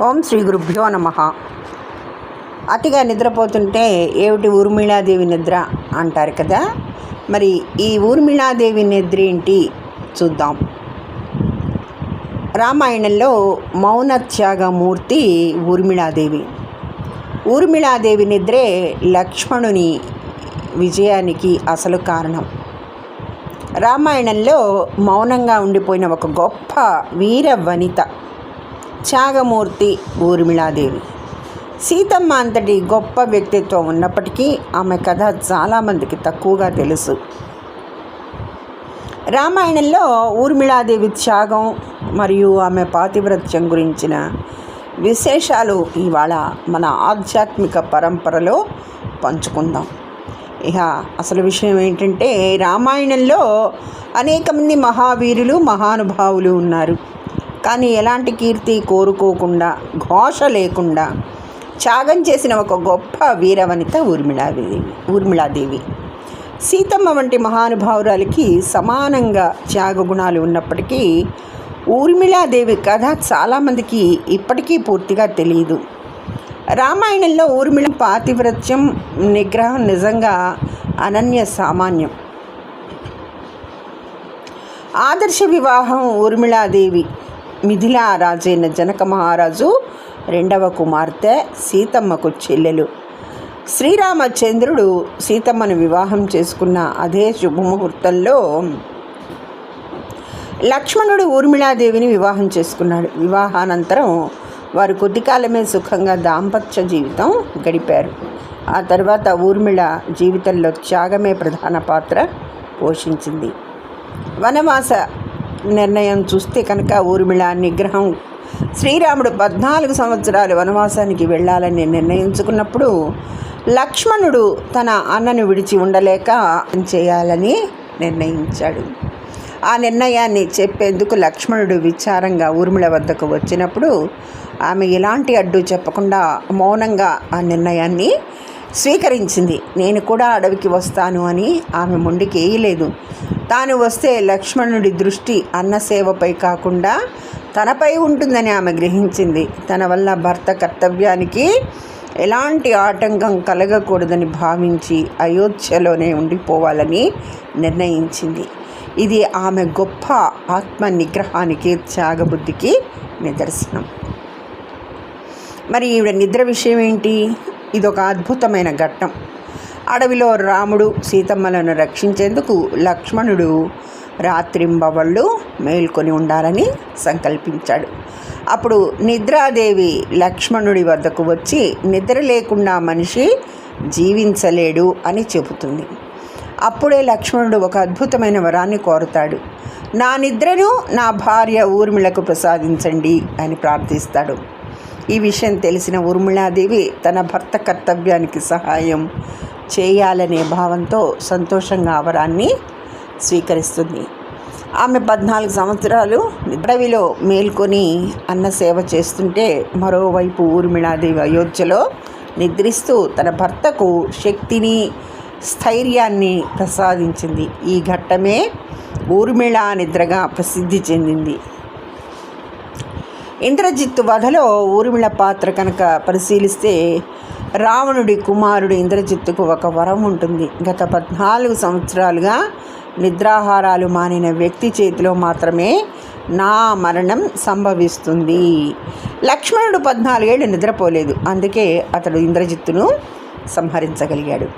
ఓం శ్రీ గురుభ్యో నమః. అతిగా నిద్రపోతుంటే ఏమిటి ఊర్మిళాదేవి నిద్ర అంటారు కదా. మరి ఈ ఊర్మిళాదేవి నిద్ర ఏంటి చూద్దాం. రామాయణంలో మౌన త్యాగమూర్తి ఊర్మిళాదేవి. ఊర్మిళాదేవి నిద్రే లక్ష్మణుని విజయానికి అసలు కారణం. రామాయణంలో మౌనంగా ఉండిపోయిన ఒక గొప్ప వీర వనిత త్యాగమూర్తి ఊర్మిళాదేవి. సీతమ్మ అంతటి గొప్ప వ్యక్తిత్వం ఉన్నప్పటికీ ఆమె కథ చాలామందికి తక్కువగా తెలుసు. రామాయణంలో ఊర్మిళాదేవి త్యాగం మరియు ఆమె పాతివ్రత్యం గురించిన విశేషాలు ఇవాళ మన ఆధ్యాత్మిక పరంపరలో పంచుకుందాం. ఇక అసలు విషయం ఏంటంటే, రామాయణంలో అనేక మంది మహావీరులు మహానుభావులు ఉన్నారు. కానీ ఎలాంటి కీర్తి కోరుకోకుండా, ఘోష లేకుండా త్యాగం చేసిన ఒక గొప్ప వీరవనిత ఊర్మిళాదేవి. సీతమ్మ వంటి మహానుభావురాలికి సమానంగా త్యాగ గుణాలు ఉన్నప్పటికీ ఊర్మిళాదేవి కథ చాలామందికి ఇప్పటికీ పూర్తిగా తెలియదు. రామాయణంలో ఊర్మిళ పాతివ్రత్యం నిగ్రహం నిజంగా అనన్య సామాన్యం. ఆదర్శ వివాహం ఊర్మిళాదేవి మిథిలా రాజైన జనక మహారాజు రెండవ కుమార్తె సీతమ్మకు చెల్లెలు. శ్రీరామచంద్రుడు సీతమ్మను వివాహం చేసుకున్న అదే శుభముహూర్తంలో లక్ష్మణుడు ఊర్మిళాదేవిని వివాహం చేసుకున్నాడు. వివాహానంతరం వారు కొద్ది కాలమే సుఖంగా దాంపత్య జీవితం గడిపారు. ఆ తర్వాత ఊర్మిళ జీవితంలో త్యాగమే ప్రధాన పాత్ర పోషించింది. వనవాస నిర్ణయం చూస్తే కనుక ఊర్మిళ నిగ్రహం, శ్రీరాముడు 14 సంవత్సరాలు వనవాసానికి వెళ్ళాలని నిర్ణయించుకున్నప్పుడు లక్ష్మణుడు తన అన్నను విడిచి ఉండలేక చేయాలని నిర్ణయించాడు. ఆ నిర్ణయాన్ని చెప్పేందుకు లక్ష్మణుడు విచారంగా ఊర్మిళ వద్దకు వచ్చినప్పుడు ఆమె ఎలాంటి అడ్డు చెప్పకుండా మౌనంగా ఆ నిర్ణయాన్ని స్వీకరించింది. నేను కూడా అడవికి వస్తాను అని ఆమె మొండికి వేయలేదు. తాను వస్తే లక్ష్మణుడి దృష్టి అన్నసేవపై కాకుండా తనపై ఉంటుందని ఆమె గ్రహించింది. తన వల్ల భర్త కర్తవ్యానికి ఎలాంటి ఆటంకం కలగకూడదని భావించి అయోధ్యలోనే ఉండిపోవాలని నిర్ణయించింది. ఇది ఆమె గొప్ప ఆత్మ నిగ్రహానికి, త్యాగబుద్ధికి నిదర్శనం. మరి ఈవిడ నిద్ర విషయం ఏంటి? ఇదొక అద్భుతమైన ఘట్టం. అడవిలో రాముడు సీతమ్మలను రక్షించేందుకు లక్ష్మణుడు రాత్రింబవళ్ళు మేల్కొని ఉండాలని సంకల్పించాడు. అప్పుడు నిద్రాదేవి లక్ష్మణుడి వద్దకు వచ్చి నిద్ర లేకుండా మనిషి జీవించలేడు అని చెబుతుంది. అప్పుడే లక్ష్మణుడు ఒక అద్భుతమైన వరాన్ని కోరుతాడు. నా నిద్రను నా భార్య ఊర్మిళకు ప్రసాదించండి అని ప్రార్థిస్తాడు. ఈ విషయం తెలిసిన ఊర్మిళాదేవి తన భర్త కర్తవ్యానికి సహాయం చేయాలనే భావంతో సంతోషంగా వరాన్ని స్వీకరిస్తుంది. ఆమె 14 సంవత్సరాలు అడవిలో మేల్కొని అన్న సేవ చేస్తుంటే, మరోవైపు ఊర్మిళాదేవి అయోధ్యలో నిద్రిస్తూ తన భర్తకు శక్తిని, స్థైర్యాన్ని ప్రసాదించింది. ఈ ఘట్టమే ఊర్మిళా నిద్రగా ప్రసిద్ధి చెందింది. ఇంద్రజిత్తు వధలో ఊర్మిళ పాత్ర కనుక పరిశీలిస్తే, రావణుడి కుమారుడు ఇంద్రజిత్తుకు ఒక వరం ఉంటుంది. గత 14 సంవత్సరాలుగా నిద్రాహారాలు మానిన వ్యక్తి చేతిలో మాత్రమే నా మరణం సంభవిస్తుంది. లక్ష్మణుడు 14 ఏళ్ళు నిద్రపోలేదు. అందుకే అతడు ఇంద్రజిత్తును సంహరించగలిగాడు.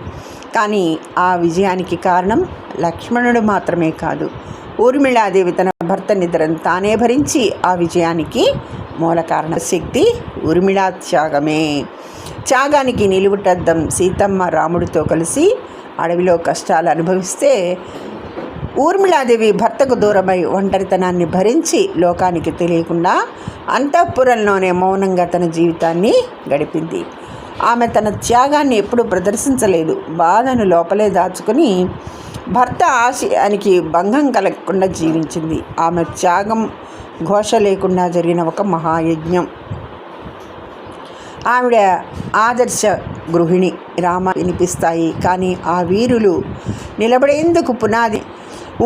కానీ ఆ విజయానికి కారణం లక్ష్మణుడు మాత్రమే కాదు, ఊర్మిళాదేవి తన భర్త నిద్రను తానే భరించి ఆ విజయానికి మూల కారణ శక్తి ఊర్మిళా త్యాగమే. త్యాగానికి నిలువుటద్దం సీతమ్మ రాముడితో కలిసి అడవిలో కష్టాలు అనుభవిస్తే, ఊర్మిళాదేవి భర్తకు దూరమై ఒంటరితనాన్ని భరించి లోకానికి తెలియకుండా అంతఃపురంలోనే మౌనంగా తన జీవితాన్ని గడిపింది. ఆమె తన త్యాగాన్ని ఎప్పుడూ ప్రదర్శించలేదు. బాధను లోపలే దాచుకుని భర్త ఆశయానికి భంగం కలగకుండా జీవించింది. ఆమె త్యాగం ఘోష లేకుండా జరిగిన ఒక మహాయజ్ఞం. ఆవిడ ఆదర్శ గృహిణి. రామ వినిపిస్తాయి, కానీ ఆ వీరులు నిలబడేందుకు పునాది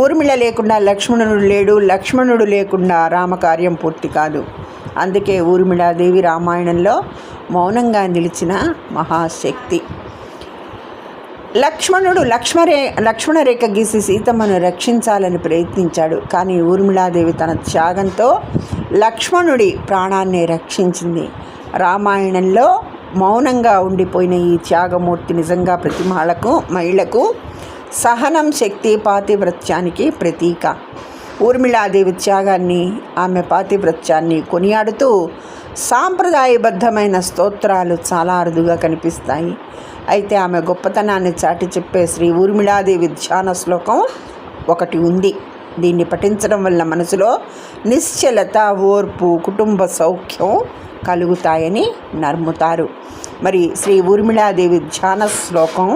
ఊర్మిళ లేకుండా లక్ష్మణుడు లేడు, లక్ష్మణుడు లేకుండా రామకార్యం పూర్తి కాదు. అందుకే ఊర్మిళాదేవి రామాయణంలో మౌనంగా నిలిచిన మహాశక్తి. లక్ష్మణుడు లక్ష్మణరేఖ గీసి సీతమ్మను రక్షించాలని ప్రయత్నించాడు. కానీ ఊర్మిళాదేవి తన త్యాగంతో లక్ష్మణుడి ప్రాణాన్ని రక్షించింది. రామాయణంలో మౌనంగా ఉండిపోయిన ఈ త్యాగమూర్తి నిజంగా ప్రతి మహిళకు సహనం, శక్తి, పాతివ్రత్యానికి ప్రతీక. ఊర్మిళాదేవి త్యాగాన్ని, ఆమె పాతివ్రత్యాన్ని కొనియాడుతూ సాంప్రదాయబద్ధమైన స్తోత్రాలు చాలా అరుదుగా కనిపిస్తాయి. అయితే ఆమె గొప్పతనాన్ని చాటి చెప్పే శ్రీ ఊర్మిళాదేవి ధ్యాన శ్లోకం ఒకటి ఉంది. దీన్ని పఠించడం వల్ల మనసులో నిశ్చలత, ఓర్పు, కుటుంబ సౌఖ్యం కలుగుతాయని నమ్ముతారు. మరి శ్రీ ఊర్మిళాదేవి ధ్యాన శ్లోకం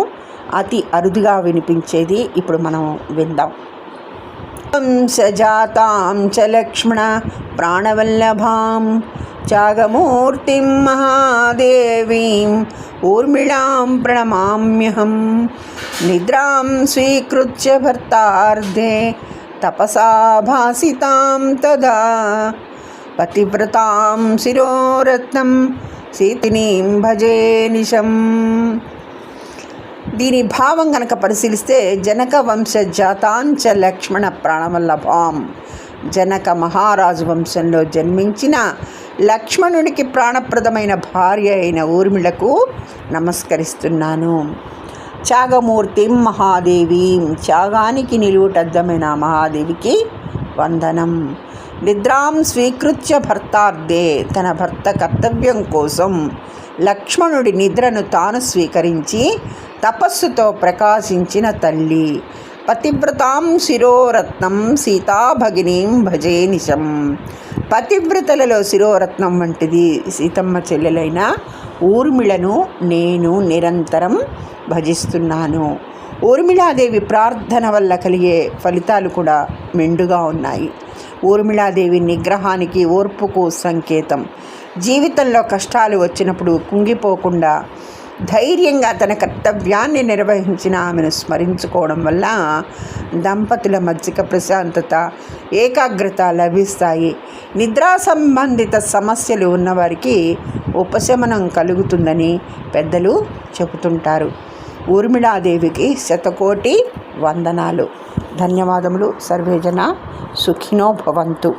అతి అరుదుగా వినిపించేది ఇప్పుడు మనం విందాం. సజాతాం చ లక్ష్మణ ప్రాణవల్లభాం త్యాగమూర్తిం మహాదేవీం ఊర్మిళాం ప్రణమామ్యహం నిద్రాం స్వీకృత్య భర్తార్ధే తపసా భాసితాం తదా పతివ్రతాం శిరోరత్నం సీతినీం భజే నిశం. దీని భావం గనక పరిశీలిస్తే జనక వంశజాతాంచ లక్ష్మణ ప్రాణవల్లభాం, జనక మహారాజు వంశంలో జన్మించిన లక్ష్మణుడికి ప్రాణప్రదమైన భార్య అయిన ఊర్మిళకు నమస్కరిస్తున్నాను. త్యాగమూర్తి మహాదేవి, త్యాగానికి నిలువుటద్దమైన మహాదేవికి వందనం. నిద్రాం స్వీకృత్య భర్తార్ధే, తన భర్త కర్తవ్యం కోసం లక్ష్మణుడి నిద్రను తాను స్వీకరించి తపస్సుతో ప్రకాశించిన తల్లి. పతివ్రతాం శిరోరత్నం సీతాభగినీం భజే నిశం, పతివ్రతలలో శిరోరత్నం వంటిది సీతమ్మ చెల్లెలైన ఊర్మిళను నేను నిరంతరం భజిస్తున్నాను. ఊర్మిళాదేవి ప్రార్థన వల్ల కలిగే ఫలితాలు కూడా మెండుగా ఉన్నాయి. ఊర్మిళాదేవి నిగ్రహానికి, ఓర్పుకు సంకేతం. జీవితంలో కష్టాలు వచ్చినప్పుడు కుంగిపోకుండా ధైర్యంగా తన కర్తవ్యాన్ని నిర్వహించిన ఆమెను స్మరించుకోవడం వల్ల దంపతుల మధ్య ప్రశాంతత, ఏకాగ్రత లభిస్తాయి. నిద్రా సంబంధిత సమస్యలు ఉన్నవారికి ఉపశమనం కలుగుతుందని పెద్దలు చెబుతుంటారు. ఊర్మిళాదేవికి శతకోటి వందనాలు. ధన్యవాదములు. సర్వేజన సుఖినో భవంతు.